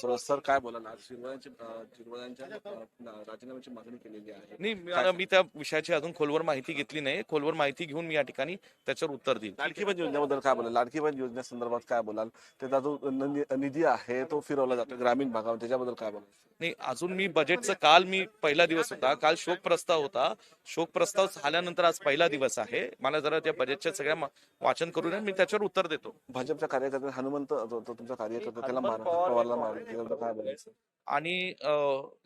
Sir काय बोलाल आज शिरवायांच्या राजीनाम्याची मागणी केलेली आहे? नाही, मी त्या विषयाची अजून खोलवर माहिती घेतली नाही. खोलवर माहिती घेऊन मी या ठिकाणी त्याच्यावर उत्तर देईन. लाडकी बहीण योजनेबद्दल काय बोलाल? लाडकी बहीण योजनेसंदर्भात काय बोलाल? त्याचा जो निधी आहे तो फिरवला जातो ग्रामीण भागावर, त्याच्याबद्दल काय बोलाल? नाही, अजून मी बजेटचं काल पहिला दिवस होता, काल शोक प्रस्ताव होता. शोक प्रस्ताव झाल्यानंतर आज पहिला दिवस आहे. मला जरा त्या बजेटच्या सगळ्या वाचन करून मी त्याच्यावर उत्तर देतो. भाजपच्या कार्यकर्ते हनुमंत जो तुमचा कार्यकर्ता त्याला पवारला मारला, काय बोलायचं? आणि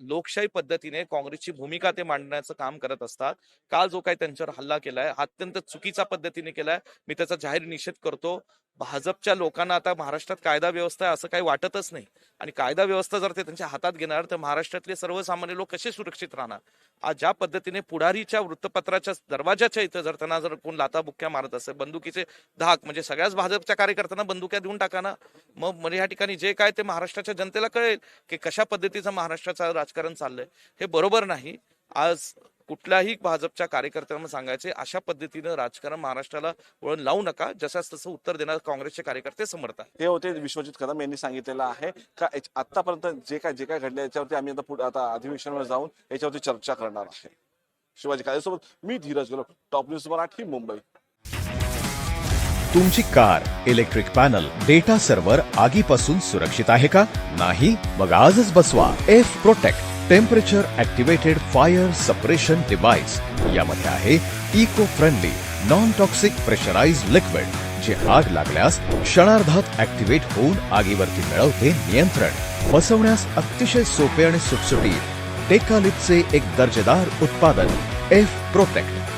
लोकशाही पद्धतीने काँग्रेसची भूमिका ते मांडण्याचं काम करत असतात. काल जो काही त्यांच्यावर हल्ला केलाय हा अत्यंत चुकीच्या पद्धतीने केलाय. मी त्याचा जाहीर निषेध करतो. भाजपच्या लोकांना आता महाराष्ट्रात कायदा व्यवस्था आहे असं काही वाटतच नाही. आणि कायदा व्यवस्था जर ते त्यांच्या हातात घेणार तर महाराष्ट्रातले सर्वसामान्य लोक कसे सुरक्षित राहणार? आज ज्या पद्धतीने पुढारीच्या वृत्तपत्राच्या दरवाजाच्या इथं जर त्यांना जर कोण लाताबुक्क्या मारत असेल, बंदुकीचे धाक, म्हणजे सगळ्याच भाजपच्या कार्यकर्त्यांना बंदुक्या देऊन टाका ना. मग या ठिकाणी जे काय ते महाराष्ट्राच्या जनतेला कळेल की कशा पद्धतीचं महाराष्ट्राचं राजकारण चाललंय. हे बरोबर नाही. आज कुठल्याही भाजपच्या कार्यकर्त्यांना सांगायचे अशा पद्धतीनं राजकारण महाराष्ट्राला वळण लावू नका. जसंच तसं उत्तर देणार काँग्रेसचे कार्यकर्ते समर्थ आहेत. हे होते विश्वजित कदम यांनी सांगितलेलं आहे का आतापर्यंत जे काय घडलं याच्यावरती आम्ही आता अधिवेशनावर जाऊन याच्यावरती चर्चा करणार आहे. शिवाजी काळेसोबत मी धीरज गेलो, टॉप न्यूज मराठी, मुंबई. तुमची car, electric panel, data server आगीपासून सुरक्षित आहे का? नाही? मग आजच बसवा F protect temperature activated fire suppression device. यामध्ये आहे eco friendly non toxic pressurised liquid, जे आग लागल्यास क्षणार्धात ऍक्टिव्हेट होऊन आगीवरती मिळवते नियंत्रण. बसवण्यास अतिशय सोपे आणि सुटसुटीत टेकालिपचे एक दर्जेदार उत्पादन एफ प्रोटेक्ट.